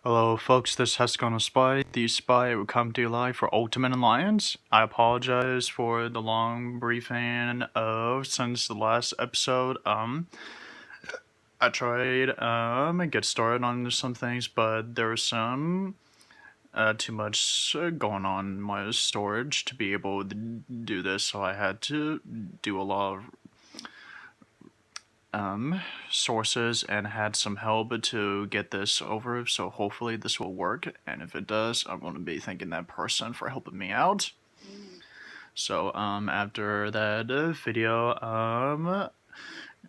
Hello folks, this has gone a spy. The spy will come to you live for Ultimate Alliance. I apologize for the long briefing since the last episode. I tried get started on some things, but there was some too much going on in my storage to be able to do this, so I had to do a lot of sources and had some help to get this over, so hopefully this will work, and if it does, I'm going to be thanking that person for helping me out. So after that video,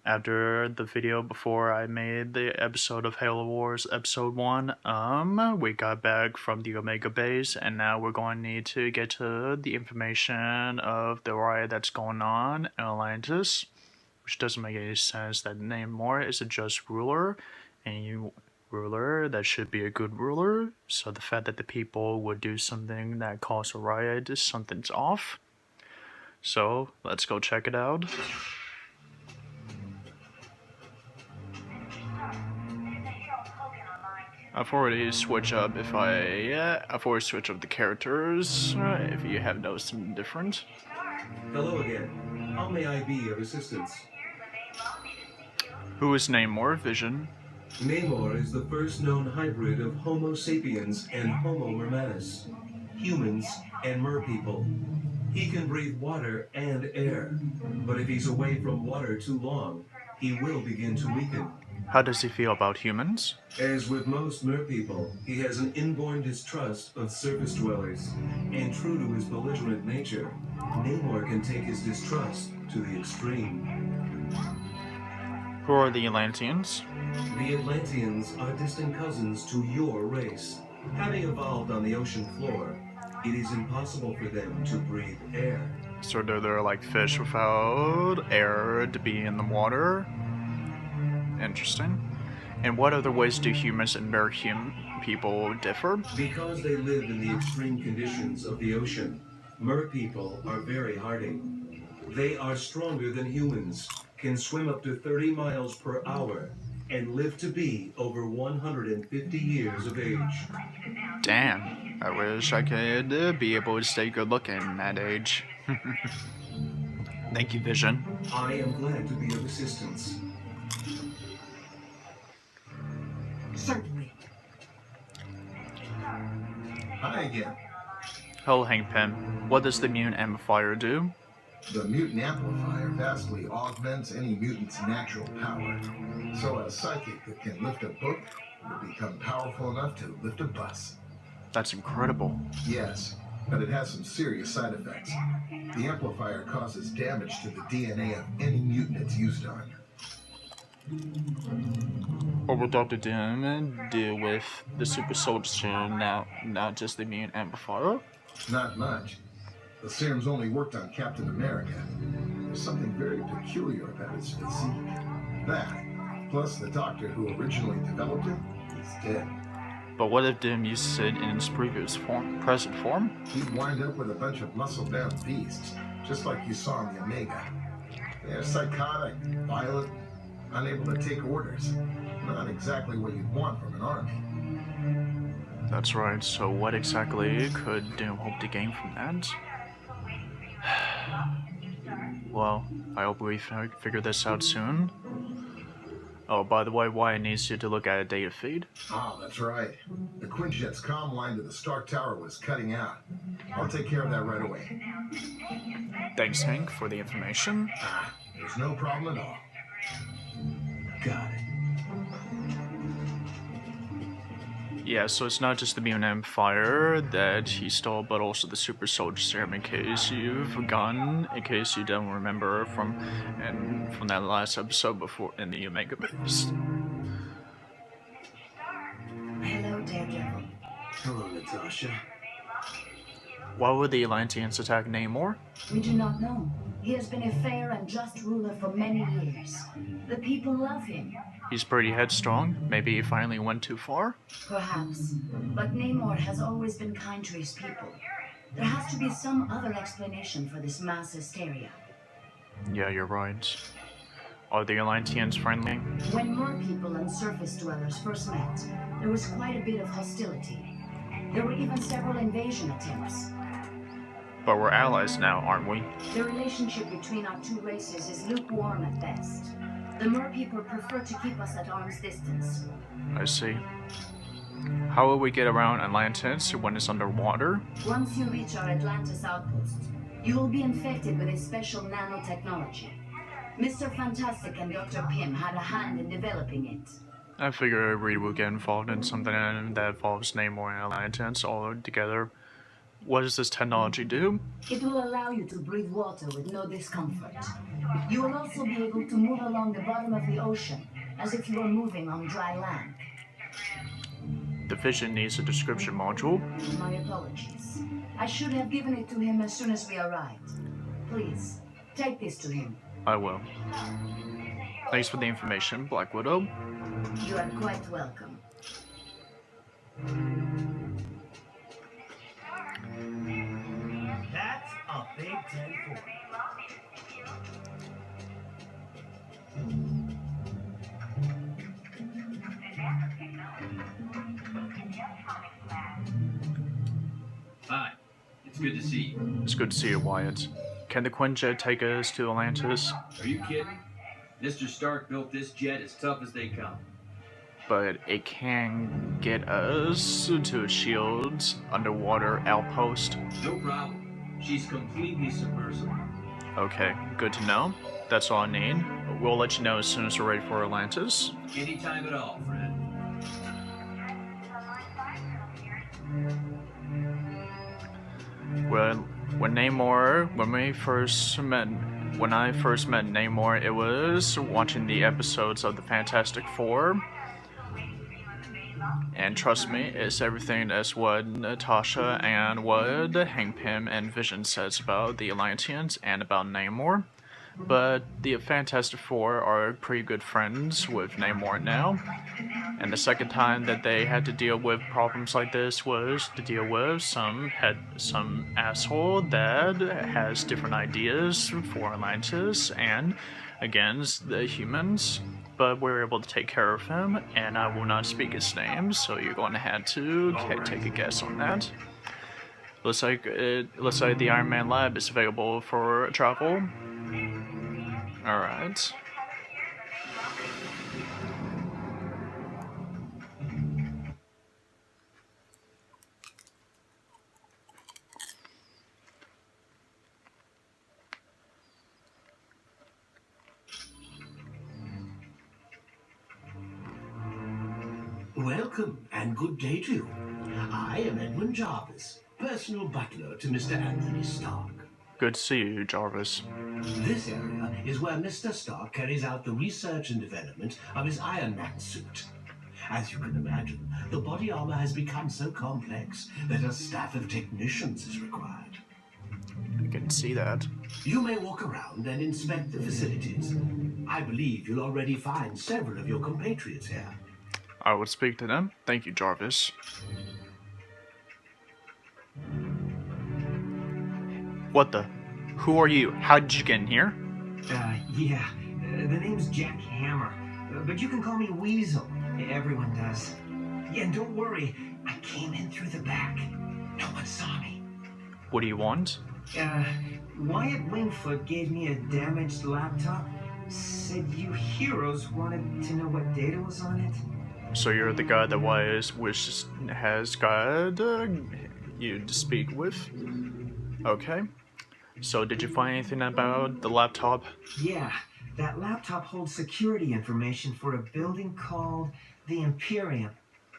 after the video before I made the episode of Halo Wars episode 1, we got back from the Omega base, and now we're going to need to get to the information of the riot that's going on in Atlantis. Which doesn't make any sense that Namor is a just ruler, and ruler that should be a good ruler, so the fact that the people would do something that caused a riot is something's off. So, let's go check it out. I've already switched up I've already switched up the characters, if you have noticed something different. Hello again. How may I be of assistance? Who is Namor, Vision? Namor is the first known hybrid of Homo sapiens and Homo mermanus, humans and merpeople. He can breathe water and air, but if he's away from water too long, he will begin to weaken. How does he feel about humans? As with most merpeople, he has an inborn distrust of surface dwellers, and true to his belligerent nature, Namor can take his distrust to the extreme. Who are the Atlanteans? The Atlanteans are distant cousins to your race. Having evolved on the ocean floor, it is impossible for them to breathe air. So they're like fish without air to be in the water? Interesting. And what other ways do humans and people differ? Because they live in the extreme conditions of the ocean, merpeople are very hardy. They are stronger than humans, can swim up to 30 miles per hour, and live to be over 150 years of age. Damn, I wish I could be able to stay good looking at that age. Thank you, Vision. I am glad to be of assistance. Certainly. Hi again. Hello, Hangpin. What does the mutant amplifier do? The mutant amplifier vastly augments any mutant's natural power. So a psychic that can lift a book will become powerful enough to lift a bus. That's incredible. Yes, but it has some serious side effects. The amplifier causes damage to the DNA of any mutant it's used on. What will Dr. Doom do with the super soldier serum now, not just the mutant amplifier? Not much. The serum's only worked on Captain America. There's something very peculiar about his physique. That, plus the doctor who originally developed it, is dead. But what if Doom uses it in its present form? He'd wind up with a bunch of muscle-bound beasts, just like you saw in the Omega. They're psychotic, violent, unable to take orders. Not exactly what you'd want from an army. That's right, so what exactly could Doom hope to gain from that? Well, I hope we figure this out soon. Oh, by the way, Wyatt needs you to look at a data feed. Ah, that's right. The Quinjet's comm line to the Stark Tower was cutting out. I'll take care of that right away. Thanks, Hank, for the information. Ah, there's no problem at all. Got it. Yeah, so it's not just the mutant amplifier that he stole, but also the super soldier serum, in case you've forgotten, in case you don't remember from that last episode before in the Omega base. Hello, Daredevil. Hello, Natasha. Why would the Atlanteans attack Namor? We do not know. He has been a fair and just ruler for many years. The people love him. He's pretty headstrong. Maybe he finally went too far? Perhaps. But Namor has always been kind to his people. There has to be some other explanation for this mass hysteria. Yeah, you're right. Are the Atlanteans friendly? When merpeople and surface dwellers first met, there was quite a bit of hostility. There were even several invasion attempts. But we're allies now, aren't we? The relationship between our two races is lukewarm at best. The Mer people prefer to keep us at arm's distance. I see. How will we get around Atlantis when it's underwater? Once you reach our Atlantis outpost, you will be infected with a special nanotechnology. Mr. Fantastic and Dr. Pym had a hand in developing it. I figure we will get involved in something that involves Namor and Atlantis all together. What does this technology do? It will allow you to breathe water with no discomfort. You will also be able to move along the bottom of the ocean, as if you were moving on dry land. The Vision needs a description module. My apologies. I should have given it to him as soon as we arrived. Please, take this to him. I will. Thanks for the information, Black Widow. You are quite welcome. That's a Big 10-4. Hi, it's good to see you. It's good to see you, Wyatt. Can the Quinjet take us to Atlantis? Are you kidding? Mr. Stark built this jet as tough as they come. But it can get us to S.H.I.E.L.D.'s underwater outpost. No problem. She's completely submersible. Okay, good to know. That's all I need. We'll let you know as soon as we're ready for Atlantis. Anytime at all, friend. Well, when I first met Namor, it was watching the episodes of the Fantastic Four. And trust me, it's everything that's what Natasha and what Hank Pym and Vision says about the Atlanteans and about Namor. But the Fantastic Four are pretty good friends with Namor now. And the second time that they had to deal with problems like this was to deal with some asshole that has different ideas for Atlantis and against the humans. But we were able to take care of him, and I will not speak his name, so you're going to have to take a guess on that. Looks like the Iron Man lab is available for travel. Alright. Welcome and good day to you. I am Edwin Jarvis, personal butler to Mr. Anthony Stark. Good to see you, Jarvis. This area is where Mr. Stark carries out the research and development of his Iron Man suit. As you can imagine, the body armor has become so complex that a staff of technicians is required. You can see that. You may walk around and inspect the facilities. I believe you'll already find several of your compatriots here. I will speak to them. Thank you, Jarvis. What the? Who are you? How did you get in here? The name's Jack Hammer, but you can call me Weasel. Everyone does. Yeah, and don't worry, I came in through the back. No one saw me. What do you want? Wyatt Wingfoot gave me a damaged laptop. Said you heroes wanted to know what data was on it. So you're the guy that has got you to speak with? Okay. So did you find anything about the laptop? Yeah, that laptop holds security information for a building called the Imperium.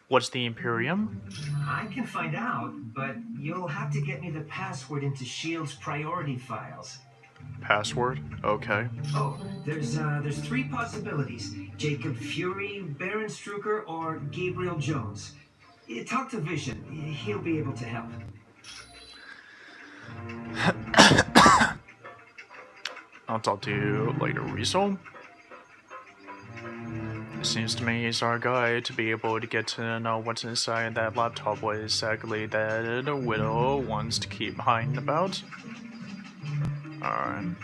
What's the Imperium? I can find out, but you'll have to get me the password into S.H.I.E.L.D.'s priority files. Password? Okay. Oh, there's three possibilities. Jacob Fury, Baron Strucker, or Gabriel Jones. Talk to Vision. He'll be able to help. I'll talk to you later, Weasel. It seems to me he's our guy to be able to get to know what's inside that laptop, what exactly that Widow wants to keep hiding about. Alright.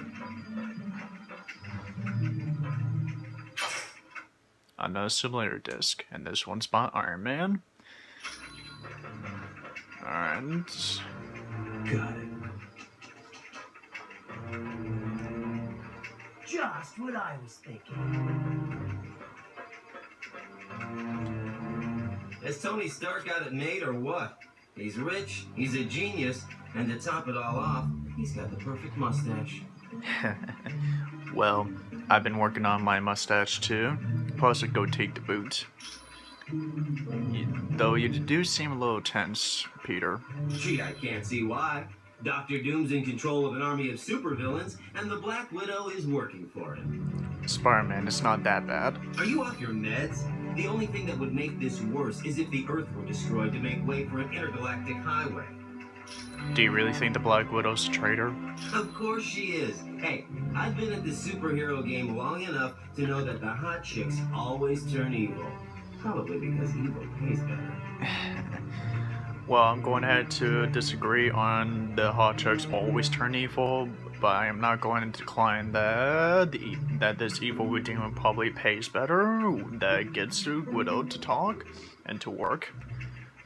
on a simulator disc, and this one's by Iron Man. Alright. Got it. Just what I was thinking. Has Tony Stark got it made or what? He's rich, he's a genius, and to top it all off, he's got the perfect mustache. Well, I've been working on my mustache too, plus a goatee to boot. Though you do seem a little tense, Peter. Gee, I can't see why. Doctor Doom's in control of an army of supervillains, and the Black Widow is working for him. Spider-Man, it's not that bad. Are you off your meds? The only thing that would make this worse is if the Earth were destroyed to make way for an intergalactic highway. Do you really think the Black Widow's a traitor? Of course she is. Hey, I've been at the superhero game long enough to know that the hot chicks always turn evil. Probably because evil pays better. Well, I'm going ahead to disagree on the hot chicks always turn evil, but I am not going to decline that this evil redeemer probably pays better, that gets the Widow to talk and to work.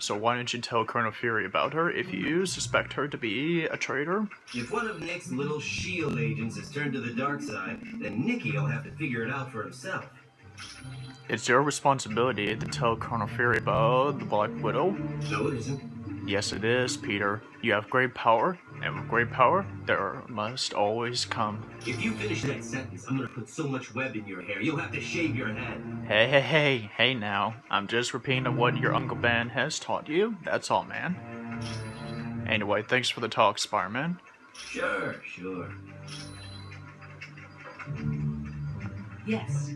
So why don't you tell Colonel Fury about her if you suspect her to be a traitor? If one of Nick's little S.H.I.E.L.D. agents has turned to the dark side, then Nicky'll have to figure it out for himself. It's your responsibility to tell Colonel Fury about the Black Widow. No, it isn't. Yes, it is, Peter. You have great power, and with great power, there must always come. If you finish that sentence, I'm gonna put so much web in your hair, you'll have to shave your head. Hey now. I'm just repeating what your Uncle Ben has taught you. That's all, man. Anyway, thanks for the talk, Spider-Man. Sure. Yes.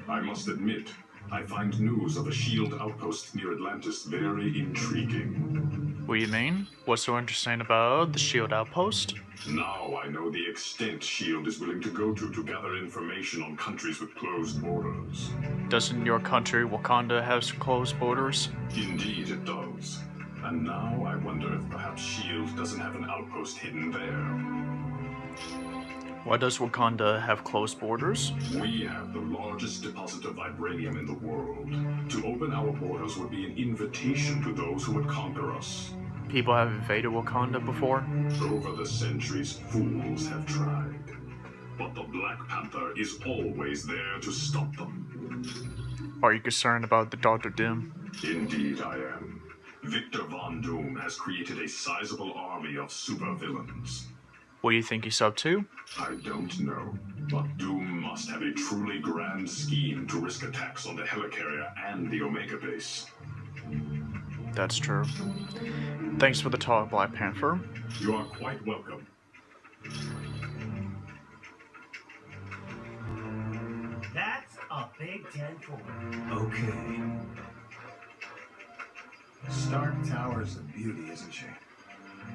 I must admit, I find news of a S.H.I.E.L.D. outpost near Atlantis very intriguing. What do you mean? What's so interesting about the S.H.I.E.L.D. outpost? Now I know the extent S.H.I.E.L.D. is willing to go to gather information on countries with closed borders. Doesn't your country, Wakanda, have closed borders? Indeed it does. And now I wonder if perhaps S.H.I.E.L.D. doesn't have an outpost hidden there. Why does Wakanda have closed borders? We have the largest deposit of vibranium in the world. To open our borders would be an invitation to those who would conquer us. People have invaded Wakanda before? Over the centuries, fools have tried. But the Black Panther is always there to stop them. Are you concerned about the Dr. Doom? Indeed I am. Victor Von Doom has created a sizable army of supervillains. What do you think he's up to? I don't know, but Doom must have a truly grand scheme to risk attacks on the helicarrier and the Omega base. That's true. Thanks for the talk, Black Panther. You are quite welcome. That's a big 10-4. Okay. Stark Tower's a beauty, isn't she?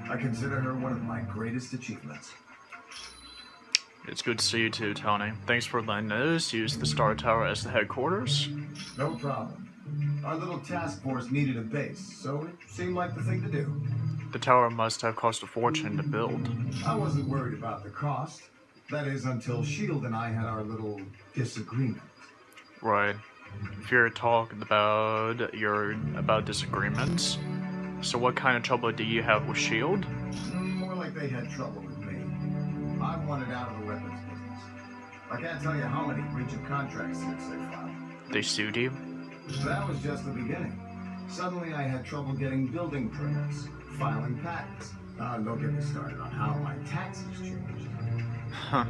I consider her one of my greatest achievements. It's good to see you too, Tony. Thanks for letting us use the Star Tower as the headquarters. No problem. Our little task force needed a base, so it seemed like the thing to do. The tower must have cost a fortune to build. I wasn't worried about the cost. That is, until S.H.I.E.L.D. and I had our little disagreement. Right. If you're talking about disagreements, so what kind of trouble do you have with S.H.I.E.L.D.? More like they had trouble with me. I wanted out of the weapons business. I can't tell you how many breach of contract suits they filed. They sued you? That was just the beginning. Suddenly I had trouble getting building permits, filing patents. Don't get me started on how my taxes changed. Huh.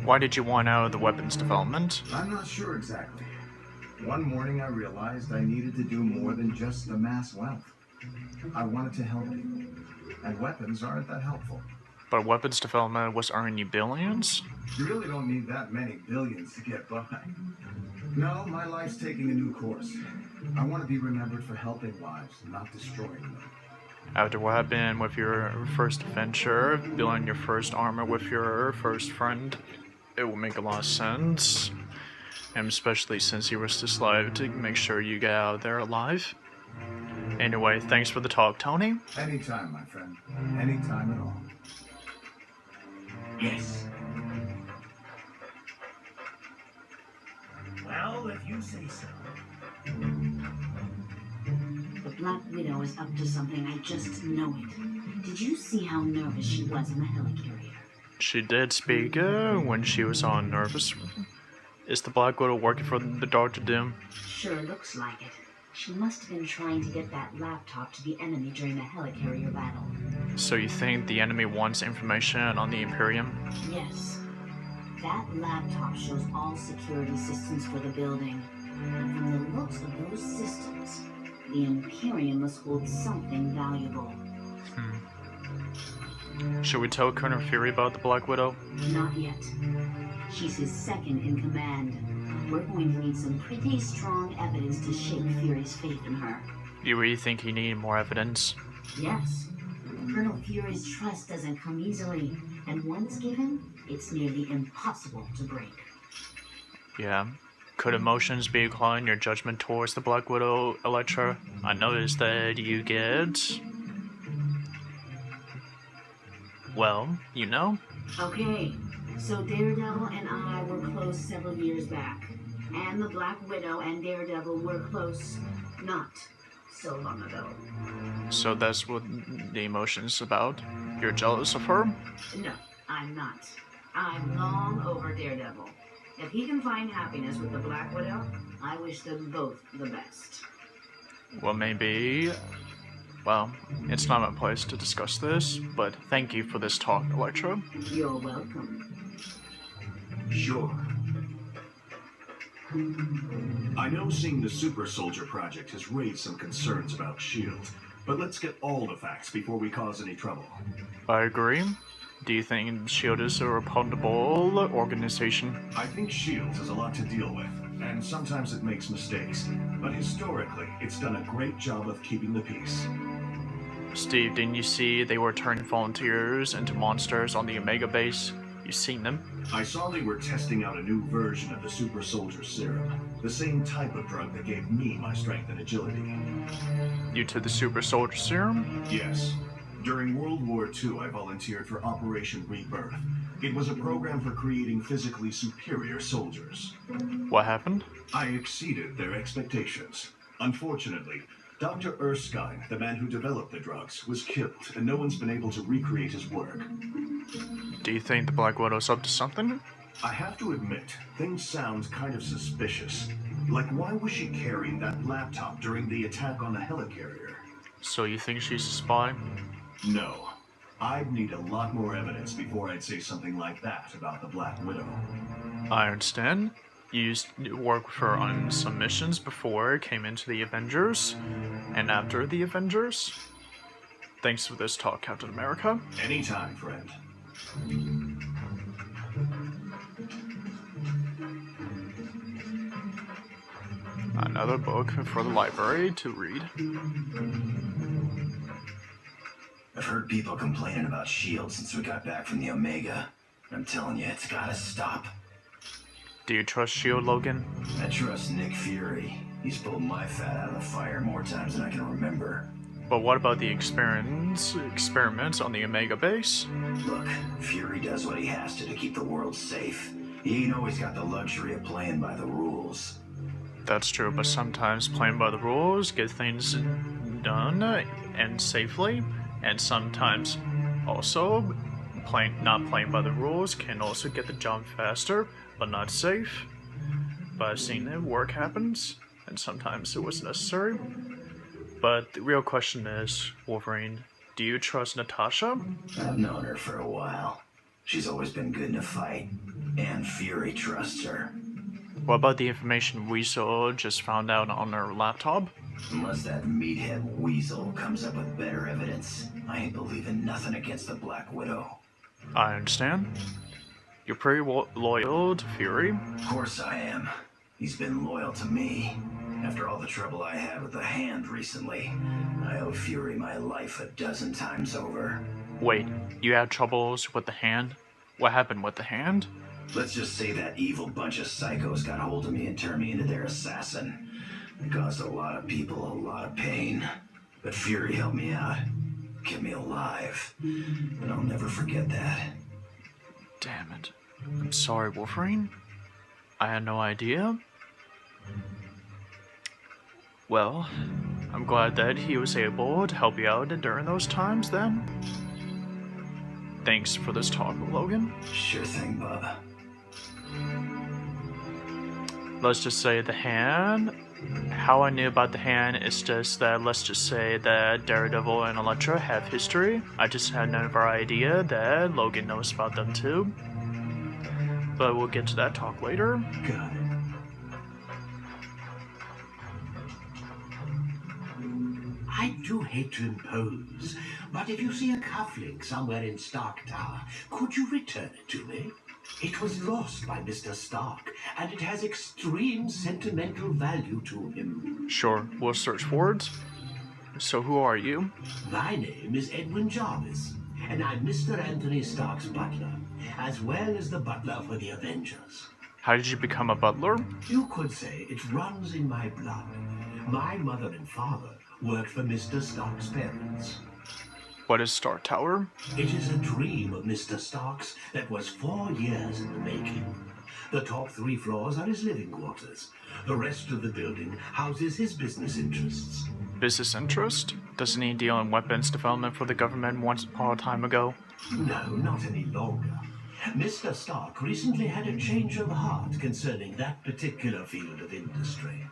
Why did you want out of the weapons development? I'm not sure exactly. One morning I realized I needed to do more than just amass wealth. I wanted to help people, and weapons aren't that helpful. But weapons development was earning you billions? You really don't need that many billions to get by. No, my life's taking a new course. I want to be remembered for helping lives, not destroying them. After what happened with your first adventure, building your first armor with your first friend, it will make a lot of sense. And especially since he risked his life to make sure you get out of there alive. Anyway, thanks for the talk, Tony. Anytime, my friend. Anytime at all. Yes. Well, if you say so. The Black Widow is up to something, I just know it. Did you see how nervous she was in the helicarrier? She did speak when she was on nervous. Is the Black Widow working for the Doctor Doom? Sure looks like it. She must have been trying to get that laptop to the enemy during the helicarrier battle. So you think the enemy wants information on the Imperium? Yes. That laptop shows all security systems for the building. And from the looks of those systems, the Imperium must hold something valuable. Should we tell Colonel Fury about the Black Widow? Not yet. She's his second in command. We're going to need some pretty strong evidence to shake Fury's faith in her. You really think you need more evidence? Yes. Colonel Fury's trust doesn't come easily, and once given, it's nearly impossible to break. Yeah. Could emotions be clouding your judgment towards the Black Widow, Elektra? I noticed that you get... well, you know? Okay, so Daredevil and I were close several years back. And the Black Widow and Daredevil were close not so long ago. So that's what the emotion's about? You're jealous of her? No, I'm not. I'm long over Daredevil. If he can find happiness with the Black Widow, I wish them both the best. Well, maybe... well, it's not my place to discuss this, but thank you for this talk, Elektra. You're welcome. Sure. I know seeing the Super Soldier Project has raised some concerns about S.H.I.E.L.D., but let's get all the facts before we cause any trouble. I agree. Do you think S.H.I.E.L.D. is a reputable organization? I think S.H.I.E.L.D. has a lot to deal with, and sometimes it makes mistakes, but historically, it's done a great job of keeping the peace. Steve, didn't you see they were turning volunteers into monsters on the Omega base? You seen them? I saw they were testing out a new version of the Super Soldier Serum, the same type of drug that gave me my strength and agility. You took the Super Soldier Serum? Yes. During World War II, I volunteered for Operation Rebirth. It was a program for creating physically superior soldiers. What happened? I exceeded their expectations. Unfortunately, Dr. Erskine, the man who developed the drugs, was killed, and no one's been able to recreate his work. Do you think the Black Widow's up to something? I have to admit, things sound kind of suspicious. Like, why was she carrying that laptop during the attack on the helicarrier? So you think she's a spy? No. I'd need a lot more evidence before I'd say something like that about the Black Widow. I understand. You used to work with her on some missions before it came into the Avengers, and after the Avengers. Thanks for this talk, Captain America. Anytime, friend. Another book for the library to read. I've heard people complaining about S.H.I.E.L.D. since we got back from the Omega. I'm telling you, it's gotta stop. Do you trust S.H.I.E.L.D., Logan? I trust Nick Fury. He's pulled my fat out of the fire more times than I can remember. But what about the experiments on the Omega base? Look, Fury does what he has to keep the world safe. He ain't always got the luxury of playing by the rules. That's true, but sometimes playing by the rules get things done and safely, and sometimes also not playing by the rules can also get the job faster, but not safe. But I've seen it work happens, and sometimes it was necessary. But the real question is, Wolverine, do you trust Natasha? I've known her for a while. She's always been good in a fight, and Fury trusts her. What about the information Weasel just found out on her laptop? Unless that meathead Weasel comes up with better evidence, I ain't believing nothing against the Black Widow. I understand. You're pretty loyal to Fury. Of course I am. He's been loyal to me. After all the trouble I had with the Hand recently, I owe Fury my life 12 times over. Wait, you had troubles with the Hand? What happened with the Hand? Let's just say that evil bunch of psychos got hold of me and turned me into their assassin. It caused a lot of people a lot of pain. But Fury helped me out, kept me alive. And I'll never forget that. Damn it. I'm sorry, Wolverine. I had no idea. Well, I'm glad that he was able to help you out during those times then. Thanks for this talk, Logan. Sure thing, Bub. Let's just say the hand. How I knew about the hand is just that, let's just say that Daredevil and Elektra have history. I just had never idea that Logan knows about them too. But we'll get to that talk later. Got it. I do hate to impose, but if you see a cufflink somewhere in Stark Tower, could you return it to me? It was lost by Mr. Stark, and it has extreme sentimental value to him. Sure, we'll search for it. So who are you? My name is Edwin Jarvis, and I'm Mr. Anthony Stark's butler, as well as the butler for the Avengers. How did you become a butler? You could say it runs in my blood. My mother and father worked for Mr. Stark's parents. What is Stark Tower? It is a dream of Mr. Stark's that was 4 years in the making. The top 3 floors are his living quarters. The rest of the building houses his business interests. Business interest? Doesn't he deal in weapons development for the government once upon a time ago? No, not any longer. Mr. Stark recently had a change of heart concerning that particular field of industry.